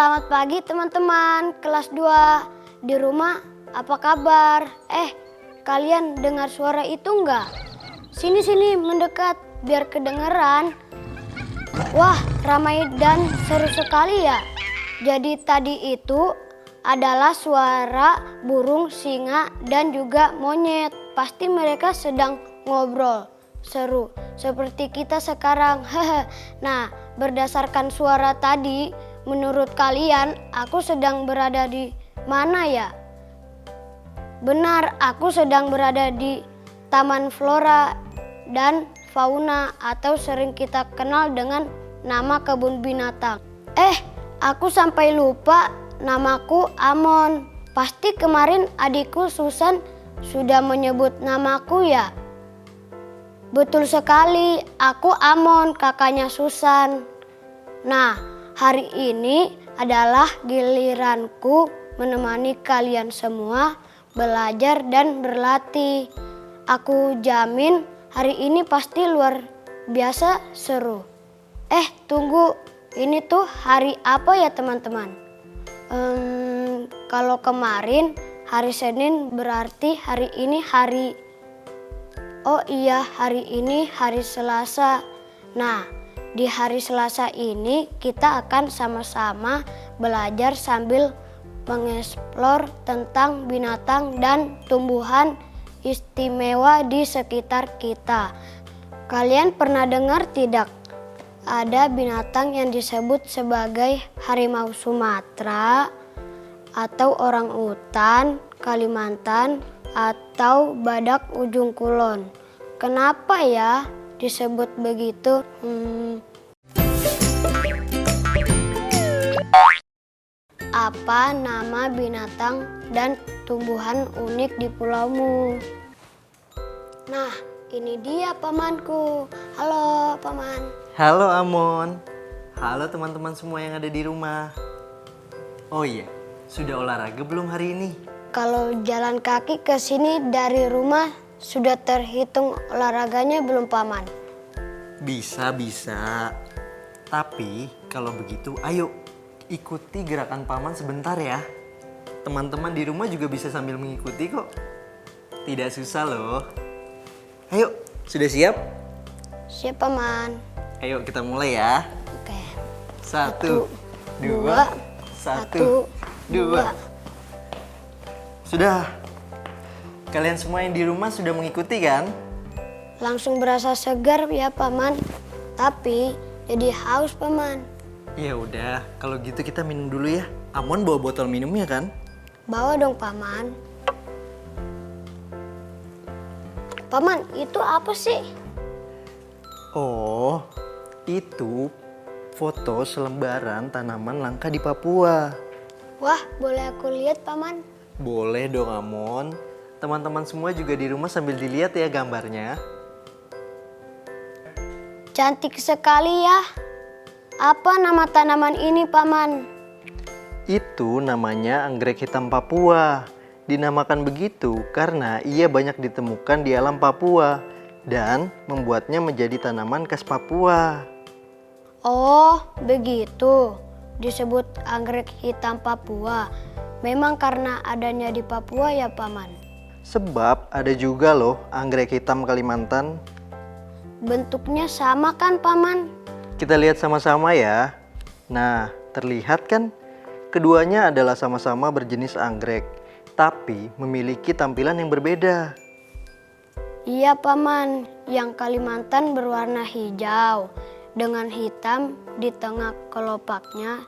Selamat pagi teman-teman kelas 2 di rumah, apa kabar? Kalian dengar suara itu enggak? Sini mendekat biar kedengeran. Wah, ramai dan seru sekali ya. Jadi tadi itu adalah suara burung, singa dan juga monyet. Pasti mereka sedang ngobrol seru seperti kita sekarang. Nah, berdasarkan suara tadi, menurut kalian, aku sedang berada di mana ya? Benar, aku sedang berada di Taman Flora dan Fauna atau sering kita kenal dengan nama kebun binatang. Aku sampai lupa namaku Amon. Pasti kemarin adikku Susan sudah menyebut namaku ya? Betul sekali, aku Amon, kakaknya Susan. Nah, hari ini adalah giliranku menemani kalian semua belajar dan berlatih. Aku jamin hari ini pasti luar biasa seru. Tunggu, ini tuh hari apa ya teman-teman? Kalau kemarin hari Senin berarti hari ini hari... Oh iya, hari ini hari Selasa. Nah, di hari Selasa ini kita akan sama-sama belajar sambil mengeksplor tentang binatang dan tumbuhan istimewa di sekitar kita. Kalian pernah dengar tidak? Ada binatang yang disebut sebagai harimau Sumatera atau orang utan Kalimantan atau badak ujung kulon. Kenapa ya disebut begitu? Apa nama binatang dan tumbuhan unik di pulaumu? Nah, ini dia pamanku. Halo paman. Halo Amon. Halo teman-teman semua yang ada di rumah. Oh iya, sudah olahraga belum hari ini? Kalau jalan kaki ke sini dari rumah sudah terhitung olahraganya belum paman? Bisa. Tapi kalau begitu ayo ikuti gerakan paman sebentar ya. Teman-teman di rumah juga bisa sambil mengikuti kok. Tidak susah loh. Ayo, sudah siap? Siap paman. Ayo kita mulai ya. Oke. 1, 2, 1, 2. Sudah. Kalian semua yang di rumah sudah mengikuti kan? Langsung berasa segar ya paman. Tapi jadi haus paman. Ya udah, kalau gitu kita minum dulu ya. Amon bawa botol minumnya kan? Bawa dong paman. Paman, itu apa sih? Oh, itu foto selembaran tanaman langka di Papua. Wah, boleh aku lihat paman? Boleh dong Amon. Teman-teman semua juga di rumah sambil dilihat ya gambarnya. Cantik sekali ya. Apa nama tanaman ini paman? Itu namanya anggrek hitam Papua. Dinamakan begitu karena ia banyak ditemukan di alam Papua dan membuatnya menjadi tanaman khas Papua. Oh, begitu. Disebut anggrek hitam Papua. Memang karena adanya di Papua ya paman? Sebab ada juga loh anggrek hitam Kalimantan. Bentuknya sama kan paman? Kita lihat sama-sama ya. Nah, terlihat kan? Keduanya adalah sama-sama berjenis anggrek, tapi memiliki tampilan yang berbeda. Iya paman, yang Kalimantan berwarna hijau dengan hitam di tengah kelopaknya.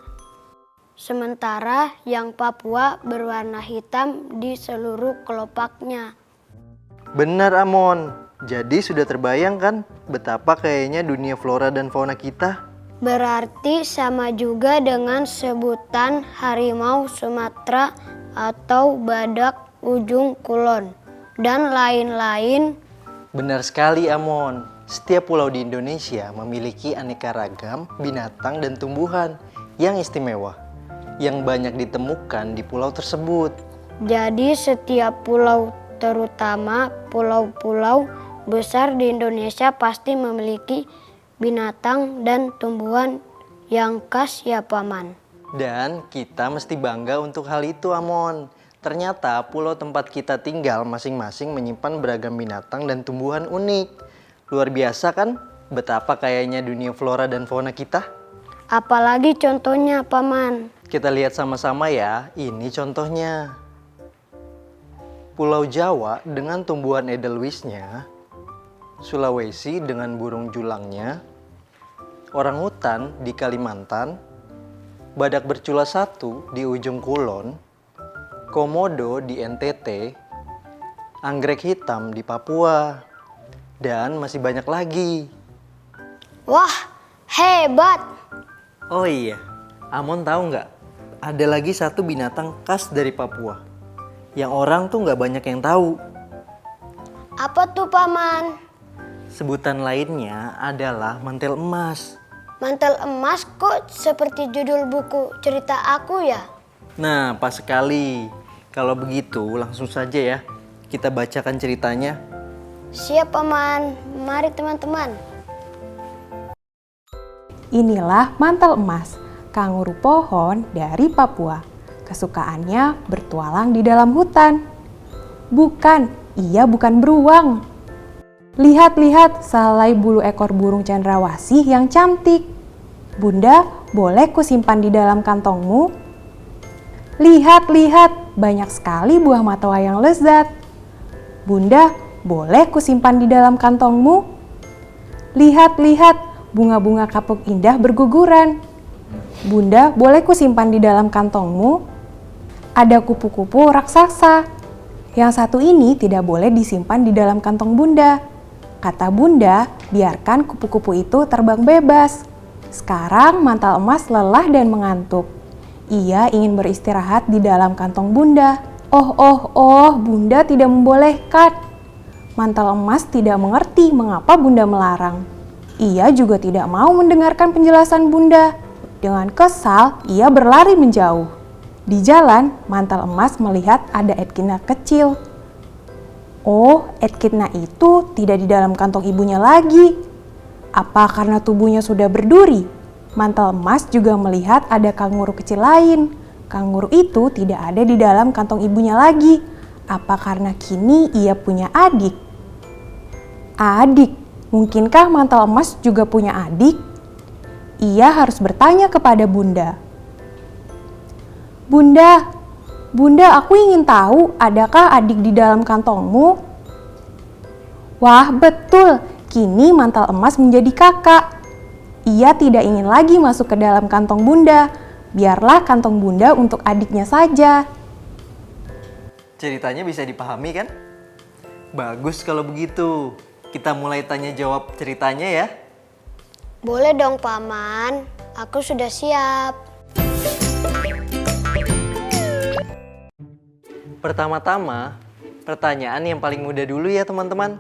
Sementara yang Papua berwarna hitam di seluruh kelopaknya. Benar Amon, jadi sudah terbayang kan betapa kayaknya dunia flora dan fauna kita? Berarti sama juga dengan sebutan harimau Sumatera atau badak ujung kulon dan lain-lain. Benar sekali Amon, setiap pulau di Indonesia memiliki aneka ragam binatang dan tumbuhan yang istimewa yang banyak ditemukan di pulau tersebut. Jadi setiap pulau, terutama pulau-pulau besar di Indonesia pasti memiliki binatang dan tumbuhan yang khas ya paman. Dan kita mesti bangga untuk hal itu, Amon. Ternyata pulau tempat kita tinggal masing-masing menyimpan beragam binatang dan tumbuhan unik. Luar biasa kan betapa kayanya dunia flora dan fauna kita? Apalagi contohnya, Paman. Kita lihat sama-sama ya, ini contohnya. Pulau Jawa dengan tumbuhan edelweissnya, Sulawesi dengan burung julangnya, orangutan di Kalimantan, badak bercula satu di ujung Kulon, komodo di NTT, anggrek hitam di Papua, dan masih banyak lagi. Wah, hebat! Oh iya, Amon tahu nggak? Ada lagi satu binatang khas dari Papua yang orang tuh nggak banyak yang tahu. Apa tuh, Paman? Sebutan lainnya adalah mantel emas. Mantel emas kok seperti judul buku cerita aku ya? Nah, pas sekali. Kalau begitu, langsung saja ya. Kita bacakan ceritanya. Siap, Paman. Mari, teman-teman. Inilah mantel emas, kanguru pohon dari Papua. Kesukaannya bertualang di dalam hutan. Bukan, ia bukan beruang. Lihat-lihat selai bulu ekor burung cendrawasih yang cantik. Bunda, boleh kusimpan di dalam kantongmu? Lihat-lihat, banyak sekali buah matoa yang lezat. Bunda, boleh kusimpan di dalam kantongmu? Lihat-lihat, bunga-bunga kapuk indah berguguran. Bunda, boleh kusimpan di dalam kantongmu? Ada kupu-kupu raksasa. Yang satu ini tidak boleh disimpan di dalam kantong Bunda. Kata Bunda, biarkan kupu-kupu itu terbang bebas. Sekarang mantel emas lelah dan mengantuk. Ia ingin beristirahat di dalam kantong Bunda. Oh, Bunda tidak membolehkan. Mantel emas tidak mengerti mengapa Bunda melarang. Ia juga tidak mau mendengarkan penjelasan Bunda. Dengan kesal, ia berlari menjauh. Di jalan, mantel emas melihat ada Edkina kecil. Oh, Edkina itu tidak di dalam kantong ibunya lagi. Apa karena tubuhnya sudah berduri? Mantel emas juga melihat ada kanguru kecil lain. Kanguru itu tidak ada di dalam kantong ibunya lagi. Apa karena kini ia punya adik? Adik? Mungkinkah mantel emas juga punya adik? Ia harus bertanya kepada Bunda. Bunda, aku ingin tahu, adakah adik di dalam kantongmu? Wah, betul. Kini mantel emas menjadi kakak. Ia tidak ingin lagi masuk ke dalam kantong Bunda. Biarlah kantong Bunda untuk adiknya saja. Ceritanya bisa dipahami kan? Bagus kalau begitu. Kita mulai tanya jawab ceritanya ya. Boleh dong, Paman. Aku sudah siap. Pertama-tama, pertanyaan yang paling mudah dulu ya teman-teman.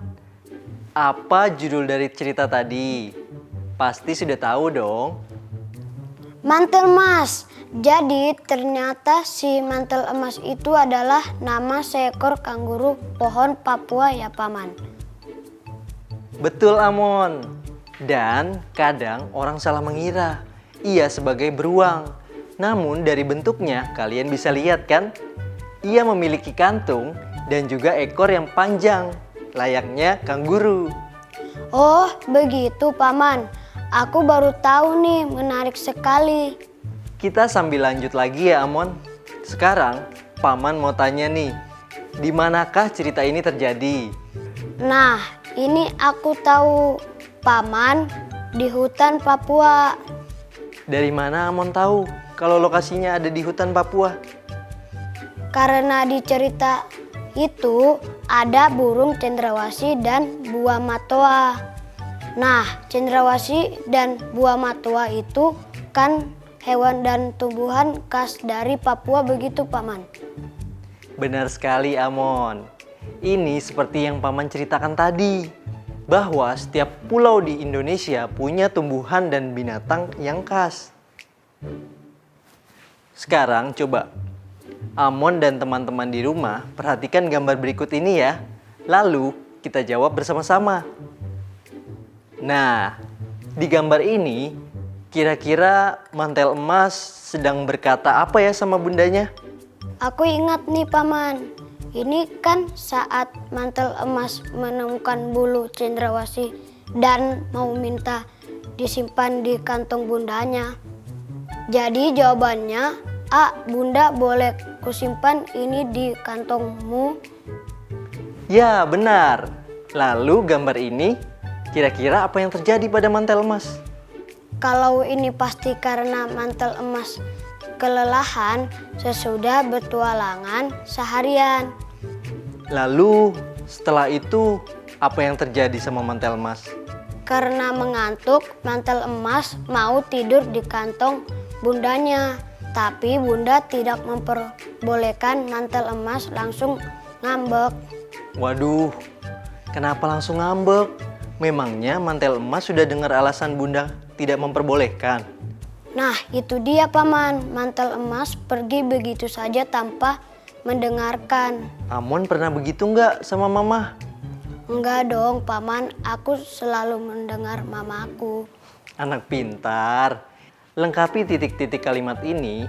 Apa judul dari cerita tadi? Pasti sudah tahu dong. Mantel emas. Jadi ternyata si mantel emas itu adalah nama seekor kanguru pohon Papua ya, Paman. Betul, Amon. Dan kadang orang salah mengira ia sebagai beruang. Namun dari bentuknya kalian bisa lihat kan? Ia memiliki kantung dan juga ekor yang panjang, layaknya kanguru. Oh, begitu, Paman. Aku baru tahu nih, menarik sekali. Kita sambil lanjut lagi ya, Amon. Sekarang, Paman mau tanya nih, di manakah cerita ini terjadi? Nah, ini aku tahu, Paman, di hutan Papua. Dari mana Amon tahu kalau lokasinya ada di hutan Papua? Karena di cerita itu ada burung cendrawasih dan buah matoa. Nah, cendrawasih dan buah matoa itu kan hewan dan tumbuhan khas dari Papua begitu, Paman. Benar sekali, Amon. Ini seperti yang Paman ceritakan tadi, bahwa setiap pulau di Indonesia punya tumbuhan dan binatang yang khas. Sekarang coba Amon dan teman-teman di rumah perhatikan gambar berikut ini ya. Lalu kita jawab bersama-sama. Nah, di gambar ini Kira-kira mantel emas sedang berkata apa ya sama bundanya? Aku ingat nih Paman. Ini kan saat mantel emas menemukan bulu cendrawasih dan mau minta disimpan di kantong bundanya. Jadi jawabannya, A. Bunda boleh kusimpan ini di kantongmu? Ya, benar. Lalu gambar ini, kira-kira apa yang terjadi pada mantel emas? Kalau ini pasti karena mantel emas kelelahan sesudah bertualangan seharian. Lalu setelah itu, apa yang terjadi sama mantel emas? Karena mengantuk, mantel emas mau tidur di kantong bundanya. Tapi bunda tidak memperbolehkan mantel emas langsung ngambek. Waduh, kenapa langsung ngambek? Memangnya mantel emas sudah dengar alasan bunda tidak memperbolehkan? Nah, itu dia Paman. Mantel emas pergi begitu saja tanpa mendengarkan. Amon pernah begitu nggak sama mama? Enggak dong, Paman. Aku selalu mendengar mamaku. Anak pintar. Lengkapi titik-titik kalimat ini.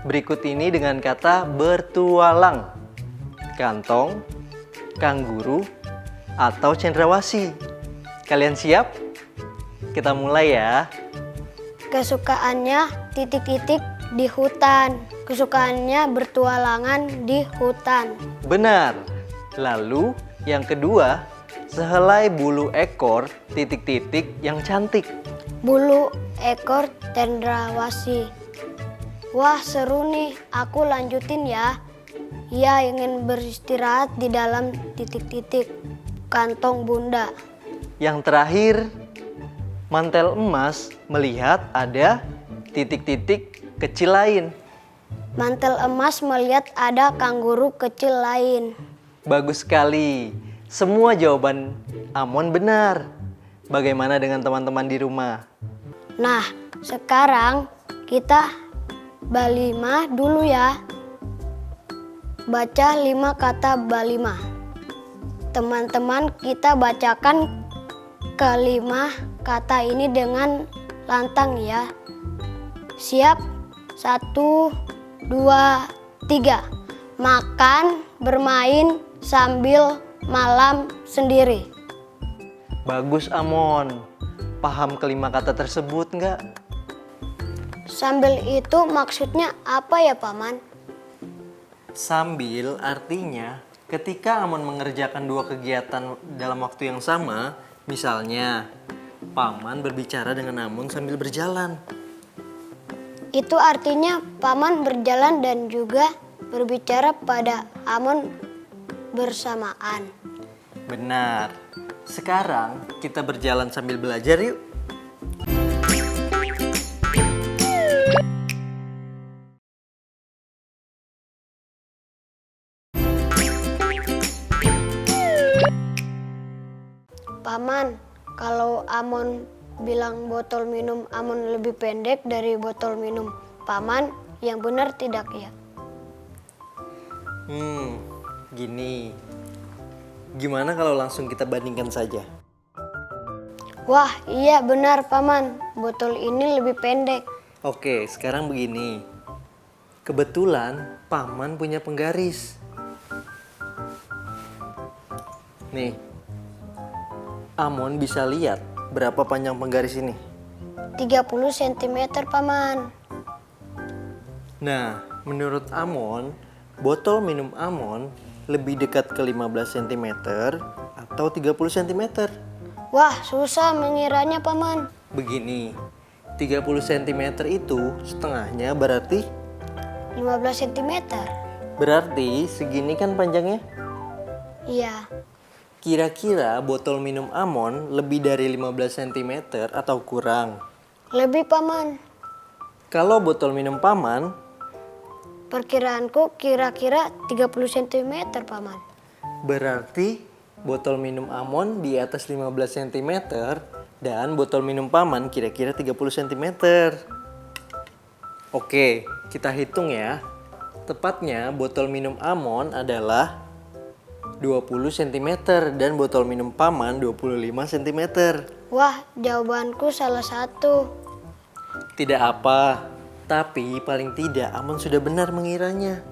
Berikut ini dengan kata bertualang. Kantong, kangguru, atau cendrawasih. Kalian siap? Kita mulai ya. Kesukaannya titik-titik di hutan. Kesukaannya bertualangan di hutan. Benar. Lalu yang kedua, sehelai bulu ekor titik-titik yang cantik. Bulu ekor cendrawasih. Wah, seru nih. Aku lanjutin ya. Ia ingin beristirahat di dalam titik-titik kantong bunda. Yang terakhir, mantel emas melihat ada titik-titik kecil lain. Mantel emas melihat ada kanguru kecil lain. Bagus sekali. Semua jawaban Amon benar. Bagaimana dengan teman-teman di rumah? Nah, sekarang kita balima dulu ya. Baca 5 kata balima. Teman-teman, kita bacakan kelima kata ini dengan lantang ya. Siap? 1, 2, 3. Makan, bermain, sambil malam sendiri. Bagus Amon. Paham kelima kata tersebut nggak? Sambil itu maksudnya apa ya Paman? Sambil artinya ketika Amon mengerjakan dua kegiatan dalam waktu yang sama, misalnya Paman berbicara dengan Amon sambil berjalan. Itu artinya Paman berjalan dan juga berbicara pada Amon bersamaan. Benar. Sekarang kita berjalan sambil belajar yuk. Paman, kalau Amon bilang botol minum Amon lebih pendek dari botol minum Paman, yang benar tidak ya? Gini. Gimana kalau langsung kita bandingkan saja? Wah, iya benar Paman. Botol ini lebih pendek. Oke, sekarang begini. Kebetulan Paman punya penggaris. Nih, Amon bisa lihat berapa panjang penggaris ini. 30 cm Paman. Nah, menurut Amon, botol minum Amon lebih dekat ke 15 cm atau 30 cm. Wah, susah mengiranya Paman. Begini, 30 cm itu setengahnya berarti 15 cm. Berarti segini kan panjangnya? Iya. Kira-kira botol minum Amon lebih dari 15 cm atau kurang? Lebih Paman. Kalau botol minum Paman, Perkiraanku kira-kira 30 cm Paman. berarti botol minum Amon di atas 15 cm dan botol minum Paman kira-kira 30 cm. Oke, kita hitung ya. Tepatnya botol minum Amon adalah 20 cm dan botol minum Paman 25 cm. Wah, jawabanku salah satu. Tidak apa, tapi paling tidak Amon sudah benar mengiranya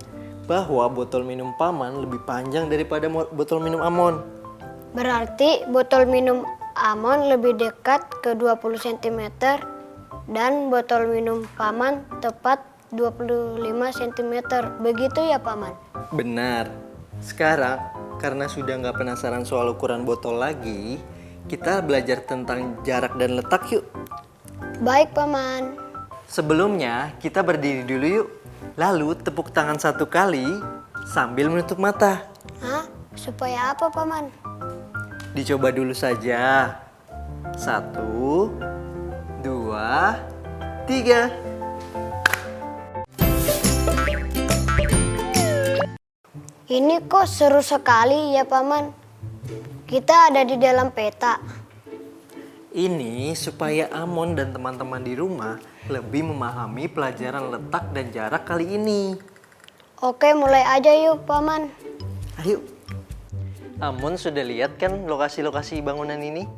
bahwa botol minum Paman lebih panjang daripada botol minum Amon. Berarti botol minum Amon lebih dekat ke 20 cm dan botol minum Paman tepat 25 cm. Begitu ya Paman? Benar. Sekarang karena sudah nggak penasaran soal ukuran botol lagi, kita belajar tentang jarak dan letak yuk. Baik Paman. Sebelumnya kita berdiri dulu yuk. Lalu tepuk tangan 1 kali sambil menutup mata. Hah? Supaya apa Paman? Dicoba dulu saja. 1, 2, 3. Ini kok seru sekali ya Paman. Kita ada di dalam peta. Ini supaya Amon dan teman-teman di rumah lebih memahami pelajaran letak dan jarak kali ini. Oke, mulai aja yuk Paman. Ayo. Amon sudah lihat kan lokasi-lokasi bangunan ini?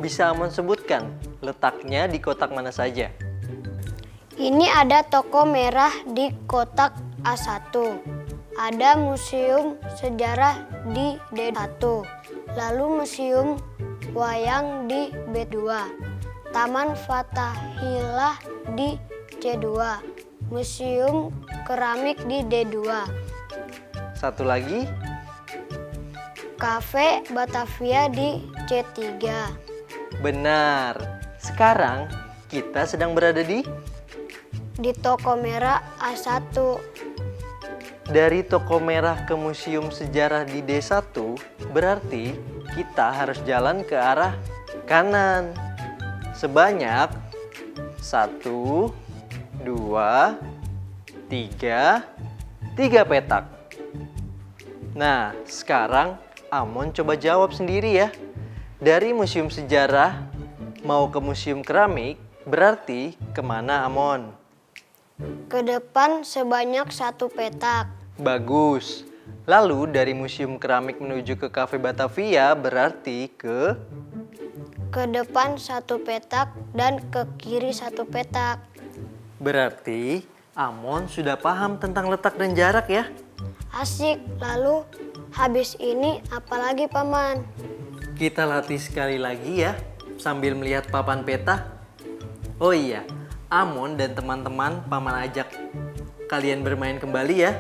Bisa Amon sebutkan letaknya di kotak mana saja? Ini ada toko merah di kotak A1. Ada museum sejarah di D1. Lalu museum wayang di B2. Taman Fathahillah di C2. Museum keramik di D2. Satu lagi. Cafe Batavia di C3. Benar. Sekarang kita sedang berada di Toko merah A1. Dari toko merah ke museum sejarah di D1 berarti kita harus jalan ke arah kanan. Sebanyak 1, 2, 3 petak. Nah, sekarang Amon coba jawab sendiri ya. Dari museum sejarah mau ke museum keramik berarti kemana Amon? Ke depan sebanyak 1 petak. Bagus. Lalu dari museum keramik menuju ke Cafe Batavia berarti ke depan 1 petak dan ke kiri 1 petak. Berarti Amon sudah paham tentang letak dan jarak ya? Asik. Lalu habis ini apa lagi Paman? Kita latih sekali lagi ya sambil melihat papan peta. Oh iya, Amon dan teman-teman Paman ajak kalian bermain kembali ya.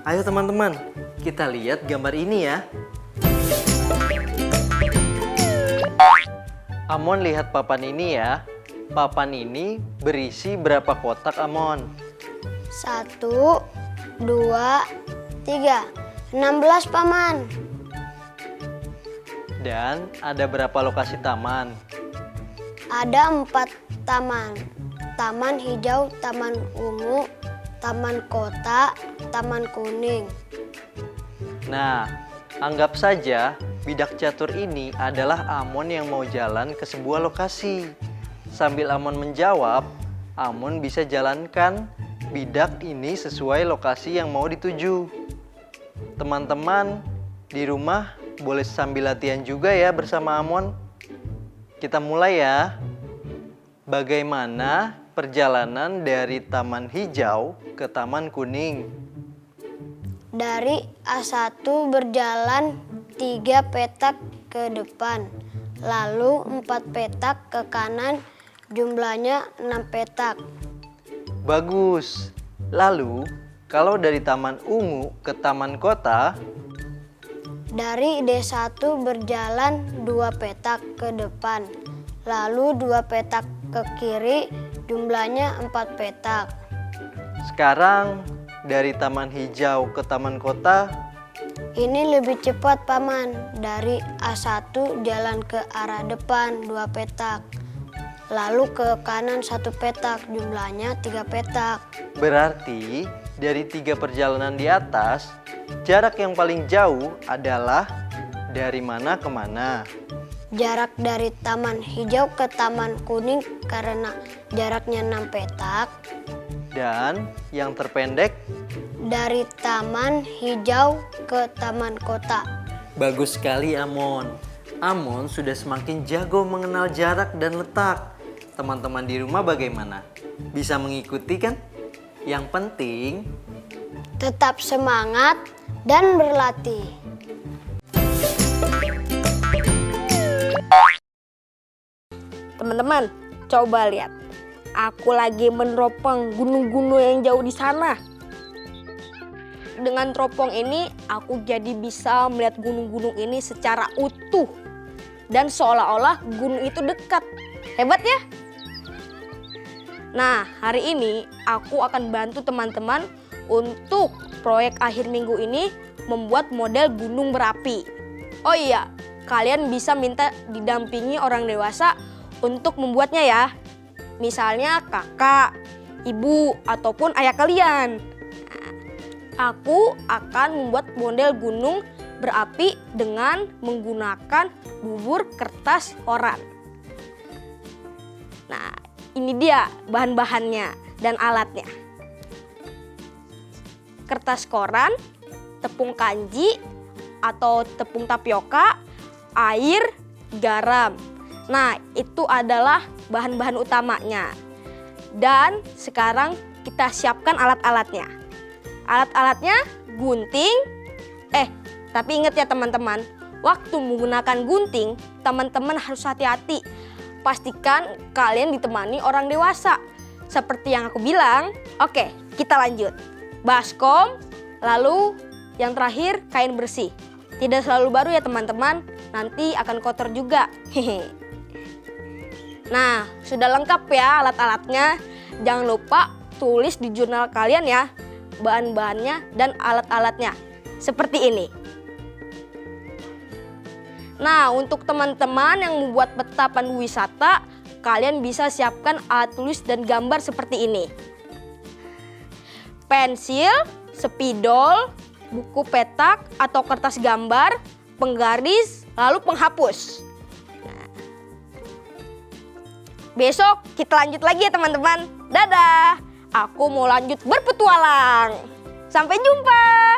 Ayo teman-teman, kita lihat gambar ini ya. Amon lihat papan ini ya. Papan ini berisi berapa kotak Amon? 1, 2, 3. 16 Paman. Dan ada berapa lokasi taman? Ada 4 taman. Taman hijau, taman ungu, taman kota, taman kuning. Nah, anggap saja bidak catur ini adalah Amon yang mau jalan ke sebuah lokasi. Sambil Amon menjawab, Amon bisa jalankan bidak ini sesuai lokasi yang mau dituju. Teman-teman di rumah boleh sambil latihan juga ya bersama Amon. Kita mulai ya. Bagaimana perjalanan dari taman hijau ke taman kuning? Dari A1 berjalan 3 petak ke depan, lalu 4 petak ke kanan, jumlahnya 6 petak. Bagus. Lalu, kalau dari taman ungu ke taman kota, dari D1 berjalan 2 petak ke depan, lalu 2 petak ke kiri, jumlahnya 4 petak. sekarang dari taman hijau ke taman kota, Ini lebih cepat Paman. Dari A1 jalan ke arah depan 2 petak. Lalu ke kanan 1 petak, jumlahnya 3 petak. berarti dari 3 perjalanan di atas, jarak yang paling jauh adalah dari mana ke mana? Jarak dari taman hijau ke taman kuning karena jaraknya 6 petak. Dan yang terpendek, Dari taman hijau ke taman kota. bagus sekali Amon. Amon sudah semakin jago mengenal jarak dan letak. Teman-teman di rumah bagaimana? Bisa mengikuti kan? Yang penting Tetap semangat dan berlatih. Teman-teman, coba lihat. Aku lagi meneropong gunung-gunung yang jauh di sana. Dengan teropong ini, aku jadi bisa melihat gunung-gunung ini secara utuh. Dan seolah-olah gunung itu dekat. Hebat ya? Nah, hari ini aku akan bantu teman-teman untuk proyek akhir minggu ini membuat model gunung berapi. Oh iya, kalian bisa minta didampingi orang dewasa untuk membuatnya ya. Misalnya kakak, ibu, ataupun ayah kalian. Aku akan membuat model gunung berapi dengan menggunakan bubur kertas koran. Nah, ini dia bahan-bahannya dan alatnya. Kertas koran, tepung kanji atau tepung tapioka, air, garam. Nah, itu adalah bahan-bahan utamanya. Dan sekarang kita siapkan alat-alatnya. Alat-alatnya gunting. Tapi ingat ya teman-teman, waktu menggunakan gunting, teman-teman harus hati-hati. Pastikan kalian ditemani orang dewasa. Seperti yang aku bilang. Oke, kita lanjut. Baskom, lalu yang terakhir kain bersih. Tidak selalu baru ya teman-teman, nanti akan kotor juga. Nah, sudah lengkap ya alat-alatnya. Jangan lupa tulis di jurnal kalian ya, bahan-bahannya dan alat-alatnya. Seperti ini. Nah, untuk teman-teman yang membuat peta pandu wisata, kalian bisa siapkan alat tulis dan gambar seperti ini. Pensil, spidol, buku petak atau kertas gambar, penggaris, lalu penghapus. Nah, besok kita lanjut lagi ya teman-teman. Dadah, aku mau lanjut berpetualang. Sampai jumpa.